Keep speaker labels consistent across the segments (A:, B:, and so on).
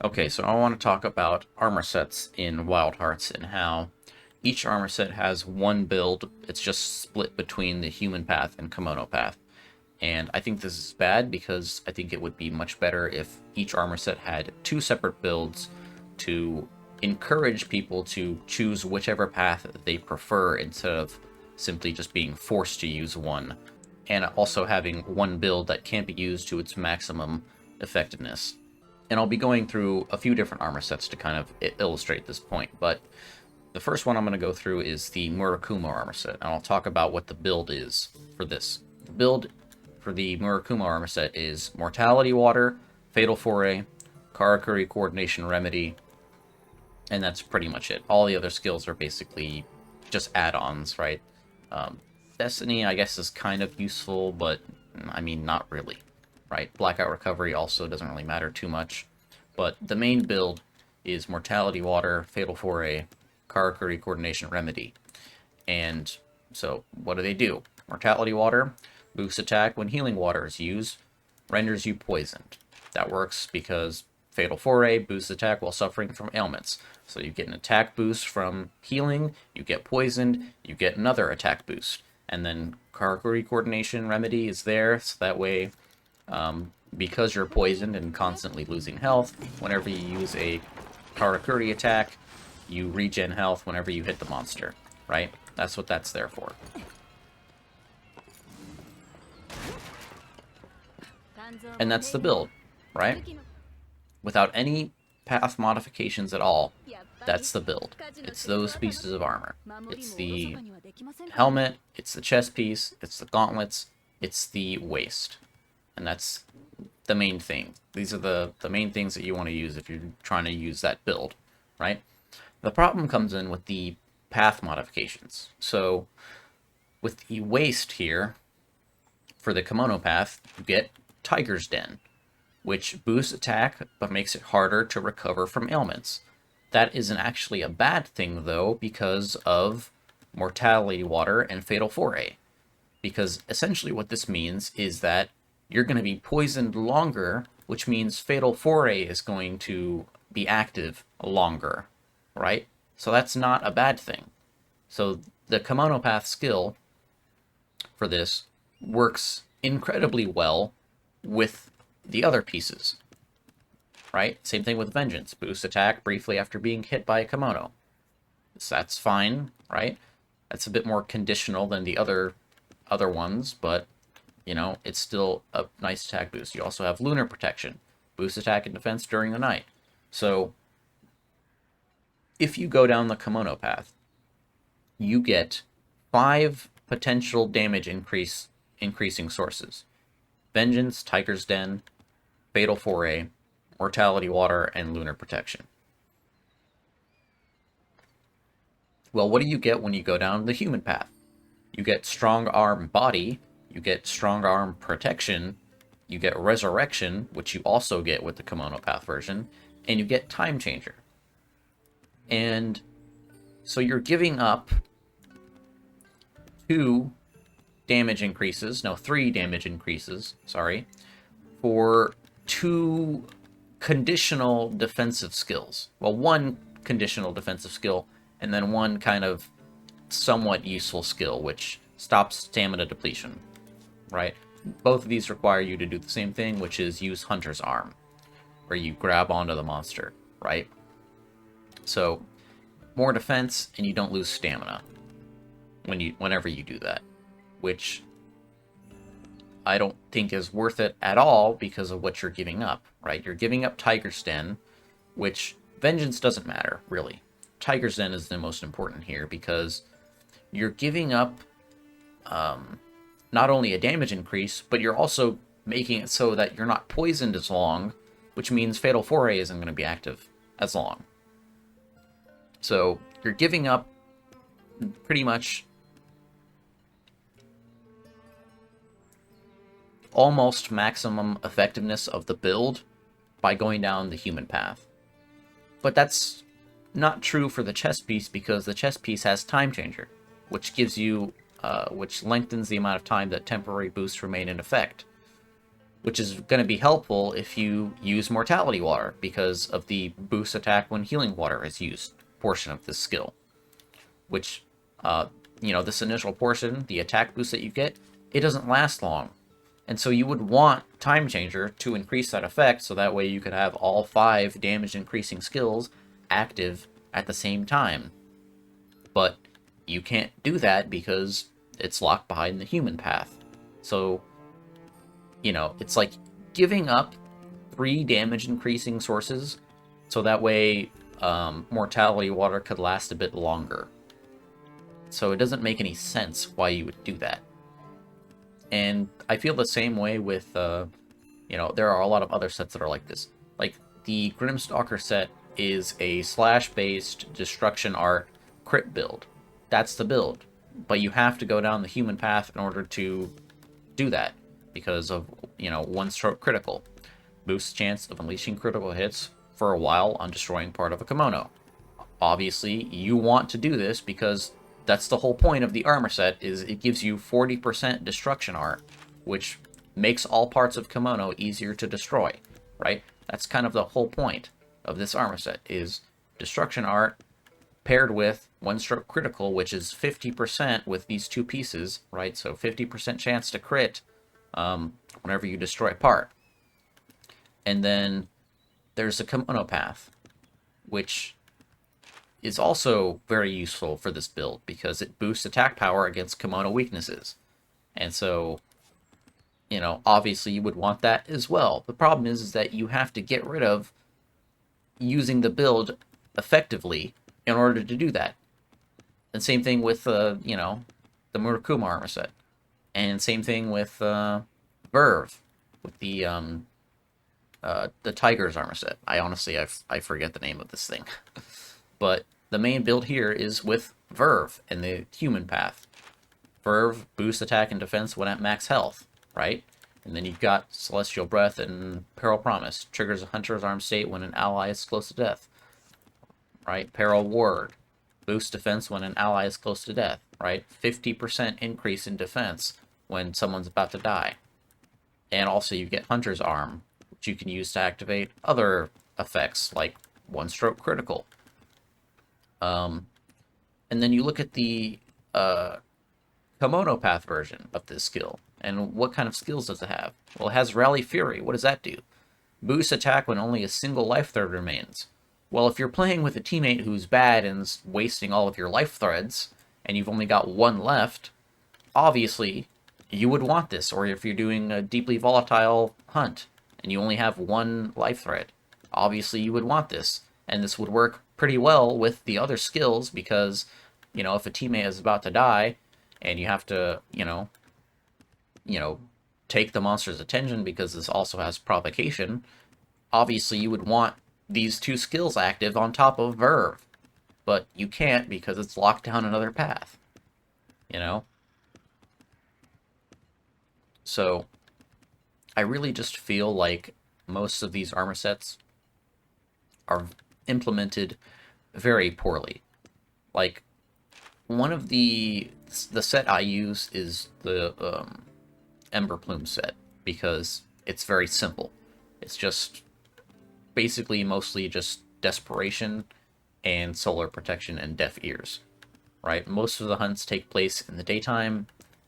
A: Okay, so I want to talk about armor sets in Wild Hearts and how each armor set has one build. It's just split between the human path and Kemono path. And I think this is bad because I think it would be much better if each armor set had two separate builds to encourage people to choose whichever path they prefer instead of simply just being forced to use one. And also having one build that can't be used to its maximum effectiveness. And I'll be going through a few different armor sets to kind of illustrate this point, but the first one I'm going to go through is the Murakuma armor set, and I'll talk about what the build is for this. The build for the Murakuma armor set is Mortality Water, Fatal Foray, Karakuri Coordination Remedy, and that's pretty much it. All the other skills are basically just add-ons, right? Destiny, I guess, is kind of useful, but, I mean, not really, right? Blackout Recovery also doesn't really matter too much, but the main build is Mortality Water, Fatal Foray, Karakuri Coordination Remedy. And so, what do? Mortality Water boosts attack when healing water is used, renders you poisoned. That works because Fatal Foray boosts attack while suffering from ailments. So you get an attack boost from healing, you get poisoned, you get another attack boost. And then Karakuri Coordination Remedy is there, so that way, because you're poisoned and constantly losing health, whenever you use a Karakuri attack, you regen health whenever you hit the monster, right? That's what that's there for. And that's the build, right? Without any path modifications at all, that's the build. It's those pieces of armor. It's the helmet, it's the chest piece, it's the gauntlets, it's the waist. And that's the main thing. These are the main things that you want to use if you're trying to use that build, right? The problem comes in with the path modifications. So with the waist here, for the Kemono path, you get Tiger's Den, which boosts attack but makes it harder to recover from ailments. That isn't actually a bad thing, though, because of Mortality Water and Fatal Foray. Because essentially what this means is that you're going to be poisoned longer, which means Fatal Foray is going to be active longer, right? So that's not a bad thing. So the Kemono Path skill for this works incredibly well with the other pieces, right? Same thing with Vengeance. Boost attack briefly after being hit by a Kemono. So that's fine, right? That's a bit more conditional than the other ones, but, you know, it's still a nice attack boost. You also have Lunar Protection. Boost attack and defense during the night. So, if you go down the Kemono path, you get 5 potential damage increasing sources. Vengeance, Tiger's Den, Fatal Foray, Mortality Water, and Lunar Protection. Well, what do you get when you go down the human path? You get Strong Arm Body, you get Strong Arm Protection, you get Resurrection, which you also get with the Kemono Path version, and you get Time Changer. And so you're giving up 3 damage increases, sorry, for 2 conditional defensive skills. Well, 1 conditional defensive skill, and then 1 kind of somewhat useful skill, which stops stamina depletion, right? Both of these require you to do the same thing, which is use Hunter's Arm, where you grab onto the monster, right? So, more defense, and you don't lose stamina whenever you do that, which I don't think is worth it at all because of what you're giving up, right? You're giving up Tiger's Den, which Vengeance doesn't matter, really. Tiger's Den is the most important here because you're giving up not only a damage increase, but you're also making it so that you're not poisoned as long, which means Fatal Foray isn't going to be active as long. So you're giving up pretty much almost maximum effectiveness of the build by going down the human path. But that's not true for the chest piece because the chest piece has Time Changer, which gives you, which lengthens the amount of time that temporary boosts remain in effect. which is going to be helpful if you use Mortality Water, because of the boost attack when healing water is used portion of this skill. Which, this initial portion, the attack boost that you get, it doesn't last long. And so you would want Time Changer to increase that effect, so that way you could have all 5 damage increasing skills active at the same time. But you can't do that because it's locked behind the human path. So, it's like giving up 3 damage increasing sources, so that way Mortality Water could last a bit longer. So it doesn't make any sense why you would do that. And I feel the same way with, there are a lot of other sets that are like this. Like, the Grimstalker set is a slash-based destruction art crit build. That's the build. But you have to go down the human path in order to do that, because of, one-stroke critical. Boosts chance of unleashing critical hits for a while on destroying part of a Kemono. Obviously, you want to do this because that's the whole point of the armor set, is it gives you 40% destruction art, which makes all parts of Kemono easier to destroy, right? That's kind of the whole point of this armor set, is destruction art paired with one-stroke critical, which is 50% with these 2 pieces, right? So 50% chance to crit whenever you destroy a part. And then there's a Kemono path, which is also very useful for this build because it boosts attack power against Kemono weaknesses. And so, obviously you would want that as well. The problem is that you have to get rid of using the build effectively in order to do that. And same thing with, the Murakuma armor set. And same thing with Verve, with the Tiger's armor set. I forget the name of this thing. But the main build here is with Verve and the human path. Verve boosts attack and defense when at max health, right? And then you've got Celestial Breath and Peril Promise. Triggers a Hunter's Arm state when an ally is close to death, right? Peril Ward. Boosts defense when an ally is close to death, right? 50% increase in defense when someone's about to die. And also you get Hunter's Arm, which you can use to activate other effects, like one-stroke critical. And then you look at the Kemono Path version of this skill, and what kind of skills does it have? Well, it has Rally Fury. What does that do? Boost attack when only a single life thread remains. Well, if you're playing with a teammate who's bad and is wasting all of your life threads, and you've only got 1 left, obviously you would want this. Or if you're doing a deeply volatile hunt, and you only have 1 life thread, obviously you would want this. And this would work pretty well with the other skills, because, if a teammate is about to die, and you have to, take the monster's attention because this also has provocation, obviously you would want these 2 skills active on top of Verve. But you can't because it's locked down another path, So, I really just feel like most of these armor sets are implemented very poorly. Like, one of the set I use is the Ember Plume set, because it's very simple. It's just basically mostly just Desperation and Solar Protection and Deaf Ears, right? Most of the hunts take place in the daytime,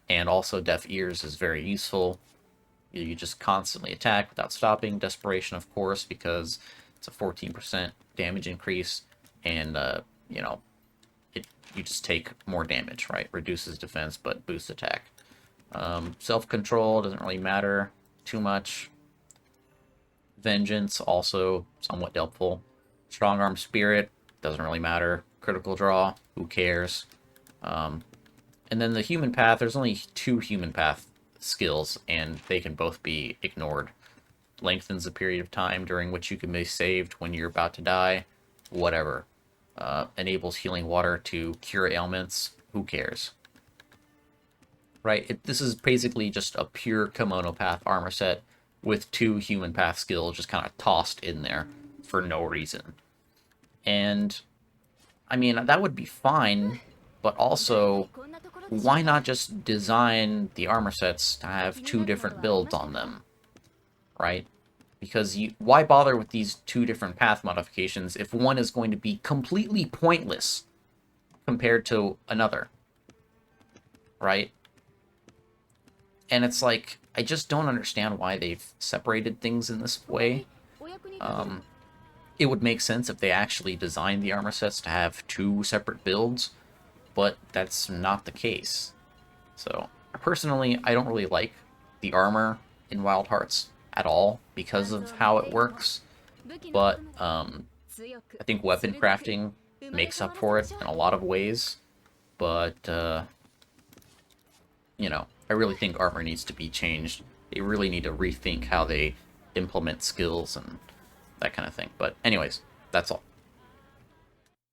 A: and also Deaf Ears is very useful. You just constantly attack without stopping. Desperation, of course, because it's a 14% damage increase, and, you just take more damage, right? Reduces defense, but boosts attack. Self-control doesn't really matter too much. Vengeance, also somewhat helpful. Strong Arm Spirit, doesn't really matter. Critical Draw, who cares? And then the Human Path, there's only 2 Human Path skills, and they can both be ignored. Lengthens the period of time during which you can be saved when you're about to die. Whatever. Enables healing water to cure ailments. Who cares? Right? This is basically just a pure Kemono Path armor set with 2 Human Path skills just kind of tossed in there for no reason. And, I mean, that would be fine, but also, why not just design the armor sets to have 2 different builds on them? right? Because why bother with these two different path modifications if one is going to be completely pointless compared to another, right? And it's like, I just don't understand why they've separated things in this way. It would make sense if they actually designed the armor sets to have two separate builds, but that's not the case. So, personally, I don't really like the armor in Wild Hearts at all because of how it works, but I think weapon crafting makes up for it in a lot of ways, but, you know, I really think armor needs to be changed. They really need to rethink how they implement skills and that kind of thing. But anyways, that's all.